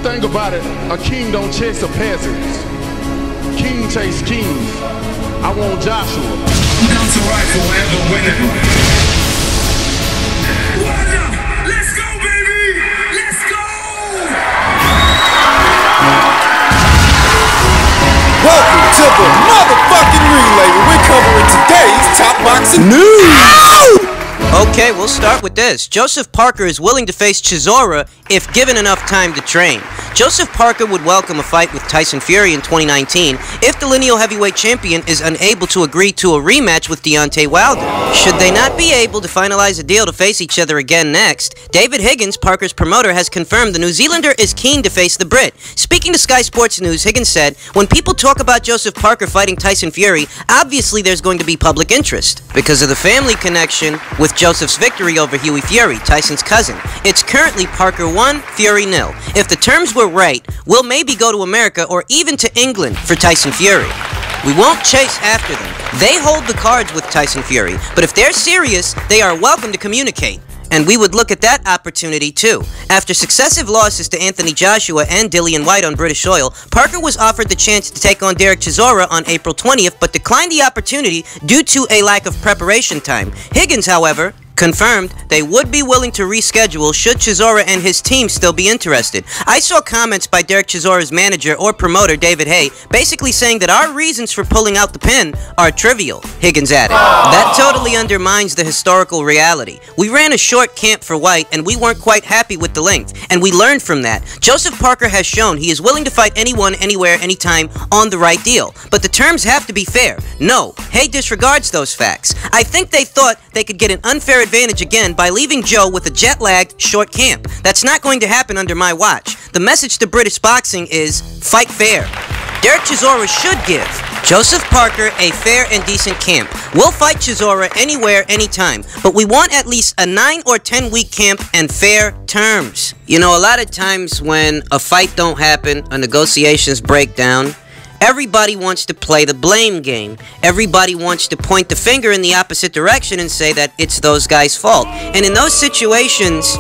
thing about it, a king don't chase a peasant. King chase kings. I want Joshua. Down to right forever winning. What up? Let's go, baby! Let's go! Welcome to the motherfucking relay where we're covering today's top boxing news! Okay, we'll start with this. Joseph Parker is willing to face Chisora if given enough time to train. Joseph Parker would welcome a fight with Tyson Fury in 2019 if the lineal heavyweight champion is unable to agree to a rematch with Deontay Wilder. Should they not be able to finalize a deal to face each other again next, David Higgins, Parker's promoter, has confirmed the New Zealander is keen to face the Brit. Speaking to Sky Sports News, Higgins said, "When people talk about Joseph Parker fighting Tyson Fury, obviously there's going to be public interest because of the family connection with Joseph's victory over Hughie Fury, Tyson's cousin. It's currently Parker 1, Fury 0. If the terms were right, we'll maybe go to America or even to England for Tyson Fury. We won't chase after them. They hold the cards with Tyson Fury, but if they're serious, they are welcome to communicate. And we would look at that opportunity too." After successive losses to Anthony Joshua and Dillian Whyte on British soil, Parker was offered the chance to take on Derek Chisora on April 20th, but declined the opportunity due to a lack of preparation time. Higgins, however, confirmed they would be willing to reschedule should Chisora and his team still be interested. I saw comments by Derek Chisora's manager or promoter, David Hay, basically saying that our reasons for pulling out the pin are trivial, Higgins added. That totally undermines the historical reality. We ran a short camp for White and we weren't quite happy with the length, and we learned from that. Joseph Parker has shown he is willing to fight anyone, anywhere, anytime on the right deal, but the terms have to be fair. No, Hay disregards those facts. I think they thought they could get an unfair advantage again by leaving Joe with a jet-lagged short camp. That's not going to happen under my watch. The message to British boxing is fight fair. Derek Chisora should give Joseph Parker a fair and decent camp. We'll fight Chisora anywhere, anytime, but we want at least a 9 or 10 week camp and fair terms. You know, a lot of times when a fight don't happen, a negotiations break down, everybody wants to play the blame game. Everybody wants to point the finger in the opposite direction and say that it's those guys' fault. And in those situations,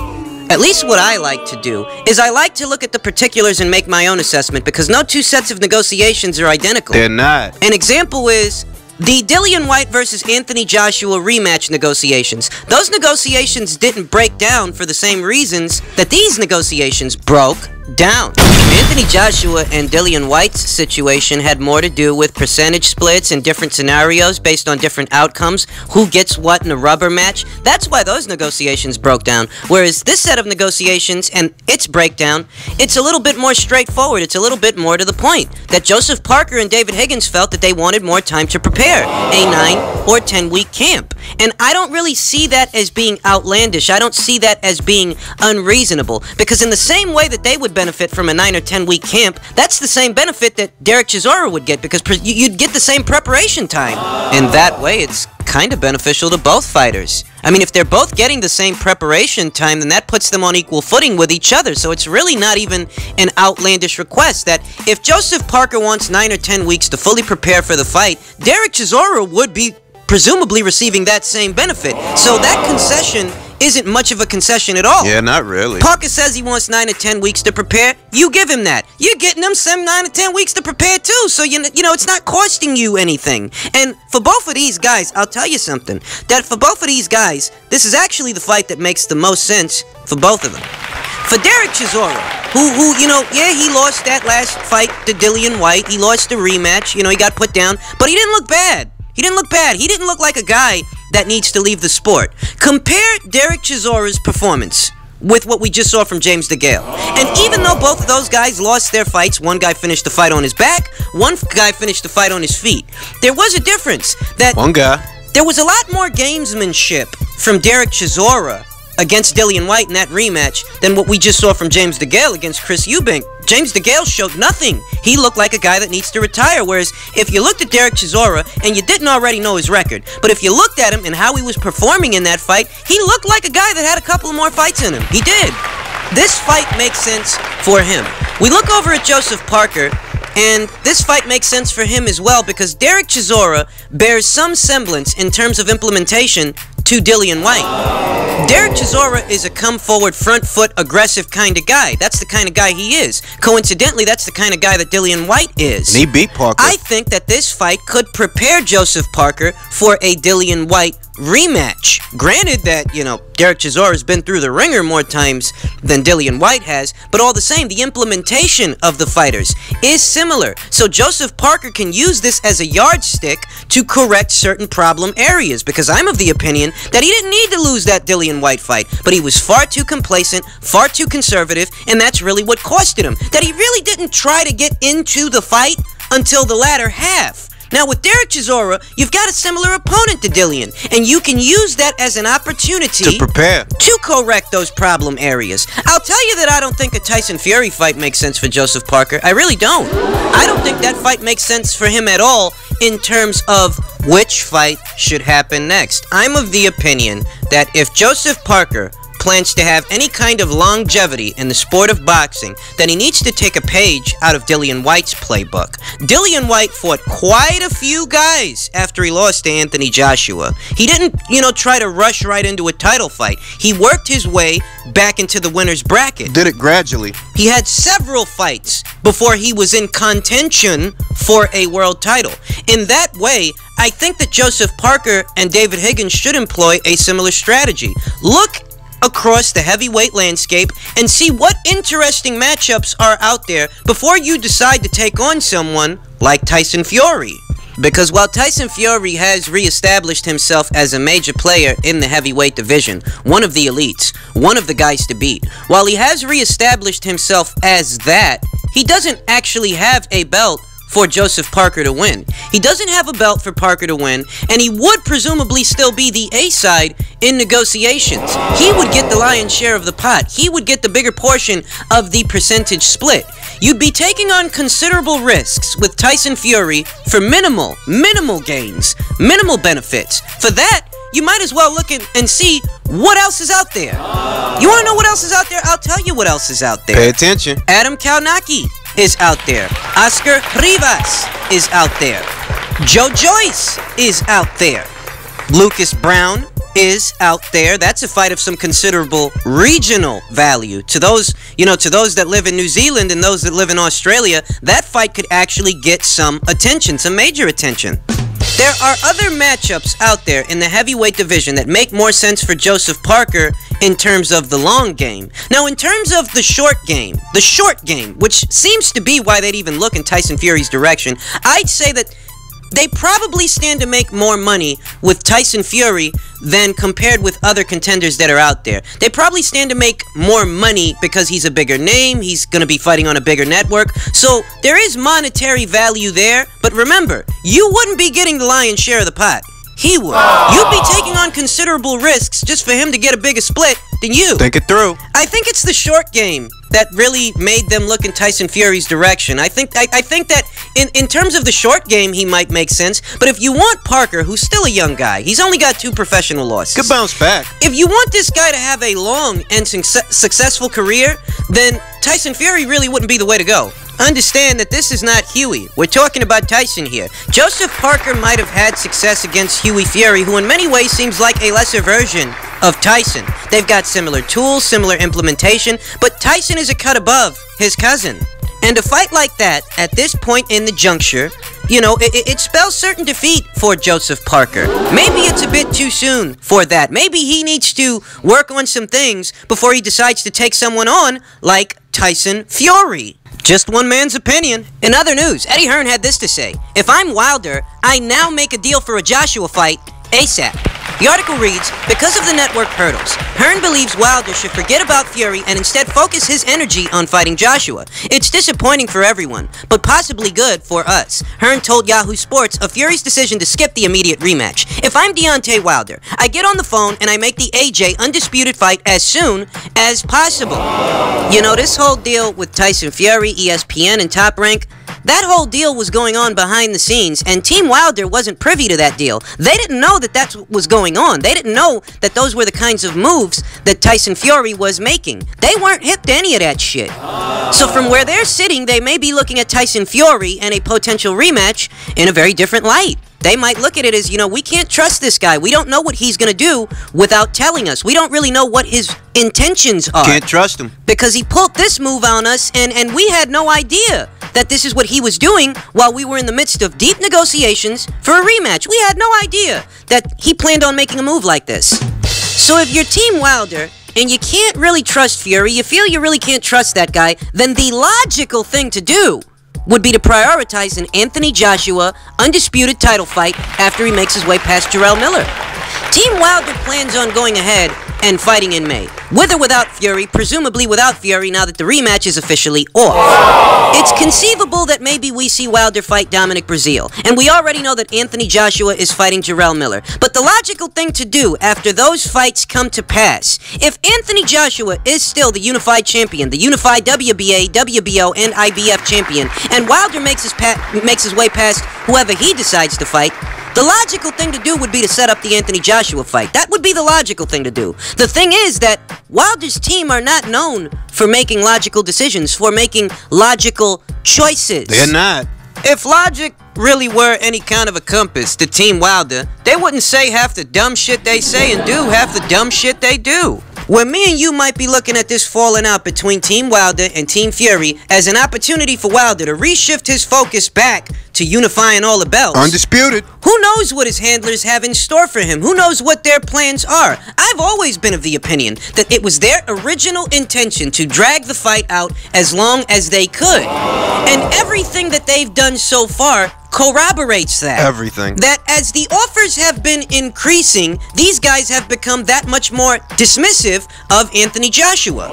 at least what I like to do is I like to look at the particulars and make my own assessment, because no two sets of negotiations are identical. They're not. An example is the Dillian Whyte versus Anthony Joshua rematch negotiations. Those negotiations didn't break down for the same reasons that these negotiations broke down. Anthony Joshua and Dillian Whyte's situation had more to do with percentage splits and different scenarios based on different outcomes, who gets what in a rubber match. That's why those negotiations broke down. Whereas this set of negotiations and its breakdown, it's a little bit more straightforward. It's a little bit more to the point. That Joseph Parker and David Higgins felt that they wanted more time to prepare a 9 or 10 week camp. And I don't really see that as being outlandish. I don't see that as being unreasonable, because in the same way that they would benefit from a 9 or 10 week camp, that's the same benefit that Derek Chisora would get, because you'd get the same preparation time. And that way, it's kind of beneficial to both fighters. I mean, if they're both getting the same preparation time, then that puts them on equal footing with each other. So it's really not even an outlandish request that if Joseph Parker wants 9 or 10 weeks to fully prepare for the fight, Derek Chisora would be presumably receiving that same benefit. So that concession isn't much of a concession at all. Yeah, not really. Parker says he wants 9 or 10 weeks to prepare. You give him that. You're getting them some 9 or 10 weeks to prepare too. So, you know, it's not costing you anything. And for both of these guys, I'll tell you something. That for both of these guys, this is actually the fight that makes the most sense for both of them. For Derek Chisora, who, you know, yeah, he lost that last fight to Dillian Whyte. He lost the rematch. You know, he got put down. But he didn't look bad. He didn't look bad. He didn't look like a guy that needs to leave the sport. Compare Derek Chisora's performance with what we just saw from James DeGale. And even though both of those guys lost their fights, one guy finished the fight on his back, one guy finished the fight on his feet, there was a difference. That one guy. There was a lot more gamesmanship from Derek Chisora against Dillian Whyte in that rematch than what we just saw from James DeGale against Chris Eubank. James DeGale showed nothing. He looked like a guy that needs to retire, whereas if you looked at Derek Chisora, and you didn't already know his record, but if you looked at him and how he was performing in that fight, he looked like a guy that had a couple of more fights in him. He did. This fight makes sense for him. We look over at Joseph Parker, and this fight makes sense for him as well, because Derek Chisora bears some semblance in terms of implementation to Dillian Whyte. Derek Chisora is a come-forward, front-foot, aggressive kind of guy. That's the kind of guy he is. Coincidentally, that's the kind of guy that Dillian Whyte is. And he beat Parker. I think that this fight could prepare Joseph Parker for a Dillian Whyte rematch. Granted that, you know, Derek Chisora has been through the ringer more times than Dillian Whyte has, but all the same, the implementation of the fighters is similar. So Joseph Parker can use this as a yardstick to correct certain problem areas, because I'm of the opinion that he didn't need to lose that Dillian Whyte fight, but he was far too complacent, far too conservative, and that's really what costed him. That he really didn't try to get into the fight until the latter half. Now, with Derek Chisora, you've got a similar opponent to Dillian, and you can use that as an opportunity to prepare, to correct those problem areas. I'll tell you that I don't think a Tyson Fury fight makes sense for Joseph Parker. I really don't. I don't think that fight makes sense for him at all in terms of which fight should happen next. I'm of the opinion that if Joseph Parker plans to have any kind of longevity in the sport of boxing, then he needs to take a page out of Dillian Whyte's playbook. Dillian Whyte fought quite a few guys after he lost to Anthony Joshua. He didn't, try to rush right into a title fight. He worked his way back into the winner's bracket. Did it gradually. He had several fights before he was in contention for a world title. In that way, I think that Joseph Parker and David Higgins should employ a similar strategy. Look across the heavyweight landscape and see what interesting matchups are out there before you decide to take on someone like Tyson Fury. Because while Tyson Fury has reestablished himself as a major player in the heavyweight division, one of the elites, one of the guys to beat, while he has reestablished himself as that, he doesn't actually have a belt for Joseph Parker to win. He doesn't have a belt for Parker to win, and he would presumably still be the A-side in negotiations. He would get the lion's share of the pot. He would get the bigger portion of the percentage split. You'd be taking on considerable risks with Tyson Fury for minimal gains, minimal benefits. For that, you might as well look and see what else is out there. You want to know what else is out there? I'll tell you what else is out there. Pay attention. Adam Kalnacki is out there. Oscar Rivas is out there. Joe Joyce is out there. Lucas Brown is out there. That's a fight of some considerable regional value. To those, to those that live in New Zealand and those that live in Australia, that fight could actually get some attention, some major attention. There are other matchups out there in the heavyweight division that make more sense for Joseph Parker in terms of the long game. Now, in terms of the short game, which seems to be why they'd even look in Tyson Fury's direction, I'd say that they probably stand to make more money with Tyson Fury than compared with other contenders that are out there. They probably stand to make more money because he's a bigger name, he's going to be fighting on a bigger network, so there is monetary value there, but remember, you wouldn't be getting the lion's share of the pot. He would. You'd be taking on considerable risks just for him to get a bigger split than you. Think it through. I think it's the short game that really made them look in Tyson Fury's direction. I think that in terms of the short game, he might make sense. But if you want Parker, who's still a young guy, he's only got 2 professional losses. Could bounce back. If you want this guy to have a long and successful career, then Tyson Fury really wouldn't be the way to go. Understand that this is not Huey. We're talking about Tyson here. Joseph Parker might have had success against Huey Fury, who in many ways seems like a lesser version of Tyson. They've got similar tools, similar implementation, but Tyson is a cut above his cousin. And a fight like that, at this point in the juncture, it spells certain defeat for Joseph Parker. Maybe it's a bit too soon for that. Maybe he needs to work on some things before he decides to take someone on like Tyson Fury. Just one man's opinion. In other news, Eddie Hearn had this to say: "If I'm Wilder, I now make a deal for a Joshua fight ASAP." The article reads, because of the network hurdles, Hearn believes Wilder should forget about Fury and instead focus his energy on fighting Joshua. It's disappointing for everyone, but possibly good for us. Hearn told Yahoo Sports of Fury's decision to skip the immediate rematch. "If I'm Deontay Wilder, I get on the phone and I make the AJ undisputed fight as soon as possible." This whole deal with Tyson Fury, ESPN, and Top Rank, that whole deal was going on behind the scenes, and Team Wilder wasn't privy to that deal. They didn't know that that's what was going on. They didn't know that those were the kinds of moves that Tyson Fury was making. They weren't hip to any of that shit. So from where they're sitting, they may be looking at Tyson Fury and a potential rematch in a very different light. they might look at it as, we can't trust this guy. We don't know what he's going to do without telling us. We don't really know what his intentions are. Can't trust him. Because he pulled this move on us, and we had no idea that this is what he was doing while we were in the midst of deep negotiations for a rematch. We had no idea that he planned on making a move like this. So if you're Team Wilder and you can't really trust Fury, you feel you really can't trust that guy, then the logical thing to do would be to prioritize an Anthony Joshua undisputed title fight after he makes his way past Jarrell Miller. Team Wilder plans on going ahead and fighting in May, with or without Fury, presumably without Fury now that the rematch is officially off. It's conceivable that maybe we see Wilder fight Dominic Breazeale, and we already know that Anthony Joshua is fighting Jarrell Miller. But the logical thing to do after those fights come to pass, if Anthony Joshua is still the unified champion, the unified WBA, WBO, and IBF champion, and Wilder makes his way past whoever he decides to fight, the logical thing to do would be to set up the Anthony Joshua fight. That would be the logical thing to do. The thing is that Wilder's team are not known for making logical decisions, for making logical choices. They're not. If logic really were any kind of a compass to Team Wilder, they wouldn't say half the dumb shit they say and do half the dumb shit they do. Where me and you might be looking at this falling out between Team Wilder and Team Fury as an opportunity for Wilder to reshift his focus back to unifying all the belts. Undisputed. Who knows what his handlers have in store for him? Who knows what their plans are? I've always been of the opinion that it was their original intention to drag the fight out as long as they could. And everything that they've done so far corroborates that. Everything. That as the offers have been increasing, these guys have become that much more dismissive of Anthony Joshua.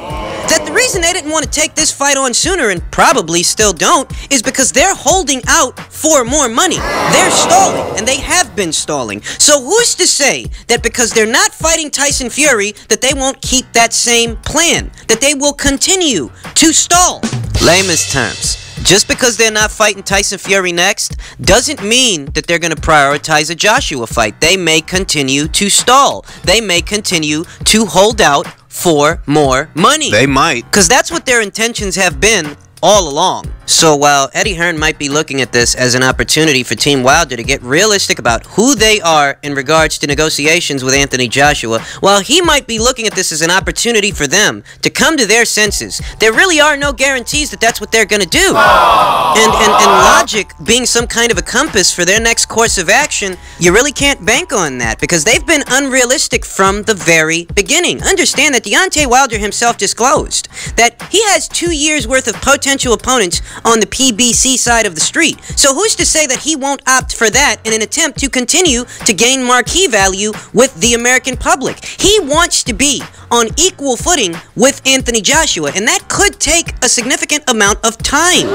That the reason they didn't want to take this fight on sooner, and probably still don't, is because they're holding out for more money. They're stalling, and they have been stalling. So who's to say that because they're not fighting Tyson Fury, that they won't keep that same plan? That they will continue to stall? Lamest terms. Just because they're not fighting Tyson Fury next doesn't mean that they're going to prioritize a Joshua fight. They may continue to stall. They may continue to hold out for more money. They might. Because that's what their intentions have been all along. So while Eddie Hearn might be looking at this as an opportunity for Team Wilder to get realistic about who they are in regards to negotiations with Anthony Joshua, while he might be looking at this as an opportunity for them to come to their senses, there really are no guarantees that that's what they're going to do. And logic being some kind of a compass for their next course of action, you really can't bank on that because they've been unrealistic from the very beginning. Understand that Deontay Wilder himself disclosed that he has 2 years worth of potential opponents on the PBC side of the street. So who's to say that he won't opt for that in an attempt to continue to gain marquee value with the American public? He wants to be on equal footing with Anthony Joshua, and that could take a significant amount of time.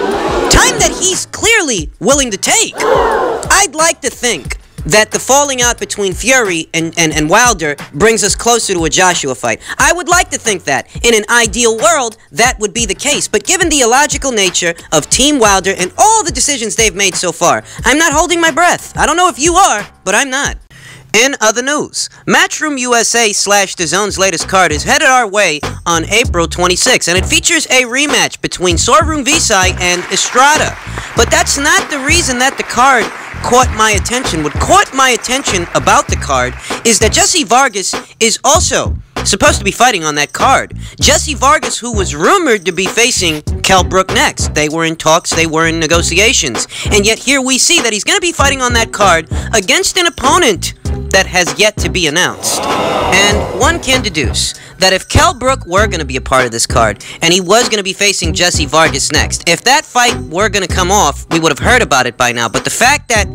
Time that he's clearly willing to take. I'd like to think that the falling out between Fury and Wilder brings us closer to a Joshua fight. I would like to think that. In an ideal world, that would be the case. But given the illogical nature of Team Wilder and all the decisions they've made so far, I'm not holding my breath. I don't know if you are, but I'm not. In other news, Matchroom USA / DAZN's latest card is headed our way on April 26, and it features a rematch between Sorun Visai and Estrada. But that's not the reason that the card caught my attention. What caught my attention about the card is that Jesse Vargas is also supposed to be fighting on that card. Jesse Vargas, who was rumored to be facing Kell Brook next. They were in talks, they were in negotiations. And yet here we see that he's going to be fighting on that card against an opponent that has yet to be announced. And one can deduce that if Kell Brook were going to be a part of this card, and he was going to be facing Jesse Vargas next, if that fight were going to come off, we would have heard about it by now. But the fact that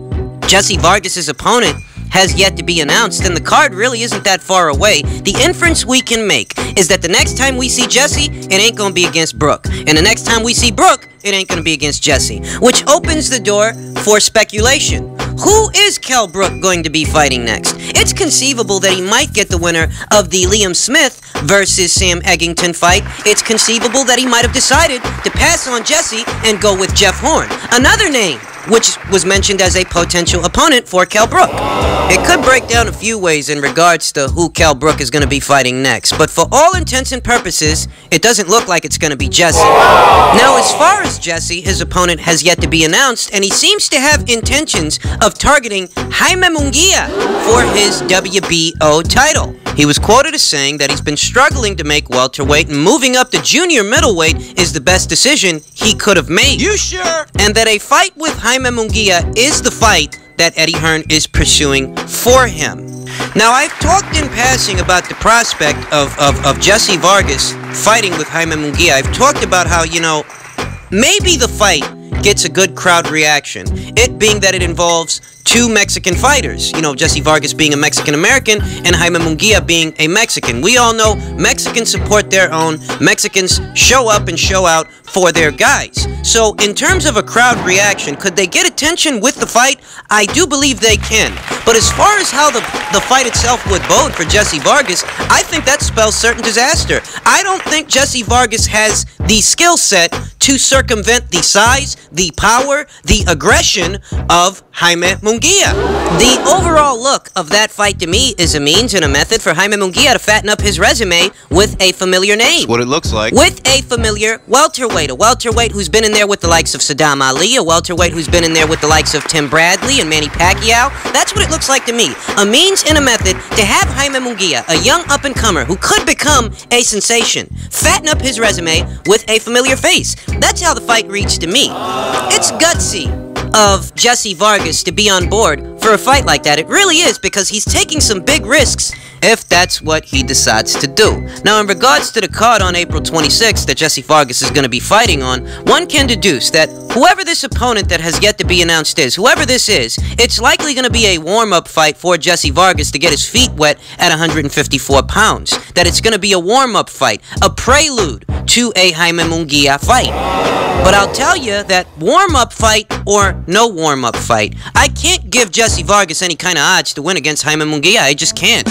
Jesse Vargas' opponent has yet to be announced, and the card really isn't that far away, the inference we can make is that the next time we see Jesse, it ain't gonna be against Brook. And the next time we see Brook, it ain't gonna be against Jesse. Which opens the door for speculation. Who is Kell Brook going to be fighting next? It's conceivable that he might get the winner of the Liam Smith versus Sam Eggington fight. It's conceivable that he might have decided to pass on Jesse and go with Jeff Horn. Another name which was mentioned as a potential opponent for Kell Brook. It could break down a few ways in regards to who Kell Brook is going to be fighting next, but for all intents and purposes, it doesn't look like it's going to be Jesse. Now, as far as Jesse, his opponent has yet to be announced, and he seems to have intentions of targeting Jaime Munguia for his WBO title. He was quoted as saying that he's been struggling to make welterweight, and moving up to junior middleweight is the best decision he could have made. You sure? And that a fight with Jaime Munguia is the fight that Eddie Hearn is pursuing for him. Now, I've talked in passing about the prospect of Jesse Vargas fighting with Jaime Munguia. I've talked about how, you know, maybe the fight gets a good crowd reaction. It being that it involves two Mexican fighters. You know, Jesse Vargas being a Mexican-American and Jaime Munguia being a Mexican. We all know Mexicans support their own. Mexicans show up and show out for their guys. So, in terms of a crowd reaction, could they get attention with the fight? I do believe they can. But as far as how the fight itself would bode for Jesse Vargas, I think that spells certain disaster. I don't think Jesse Vargas has the skill set to circumvent the size, the power, the aggression of Jaime Munguia. The overall look of that fight to me is a means and a method for Jaime Munguia to fatten up his resume with a familiar name. That's what it looks like. With a familiar welterweight. A welterweight who's been in there with the likes of Saddam Ali. A welterweight who's been in there with the likes of Tim Bradley and Manny Pacquiao. That's what it looks like to me. A means and a method to have Jaime Munguia, a young up-and-comer who could become a sensation, fatten up his resume with a familiar face. That's how the fight reads to me. It's gutsy of Jesse Vargas to be on board for a fight like that. It really is, because he's taking some big risks if that's what he decides to do. Now, in regards to the card on April 26th that Jesse Vargas is going to be fighting on, one can deduce that whoever this opponent that has yet to be announced is, whoever this is, it's likely going to be a warm-up fight for Jesse Vargas to get his feet wet at 154 pounds. That it's going to be a warm-up fight, a prelude to a Jaime Munguia fight. But I'll tell you that warm-up fight or no warm-up fight, I can't give Jesse Vargas any kind of odds to win against Jaime Munguia. I just can't.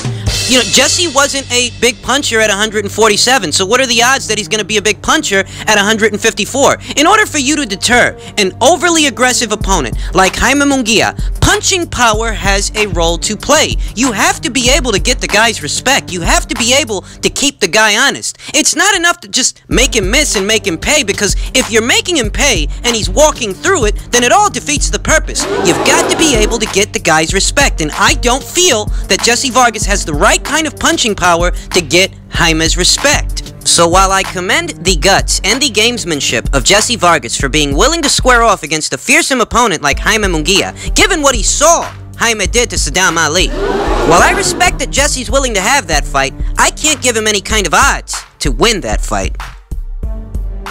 You know, Jesse wasn't a big puncher at 147, so what are the odds that he's going to be a big puncher at 154? In order for you to deter an overly aggressive opponent like Jaime Munguia, punching power has a role to play. You have to be able to get the guy's respect. You have to be able to keep the guy honest. It's not enough to just make him miss and make him pay, because if you're making him pay and he's walking through it, then it all defeats the purpose. You've got to be able to get the guy's respect, and I don't feel that Jesse Vargas has the right kind of punching power to get Jaime's respect. So while I commend the guts and the gamesmanship of Jesse Vargas for being willing to square off against a fearsome opponent like Jaime Munguia, given what he saw Jaime did to Saddam Ali, while I respect that Jesse's willing to have that fight, I can't give him any kind of odds to win that fight.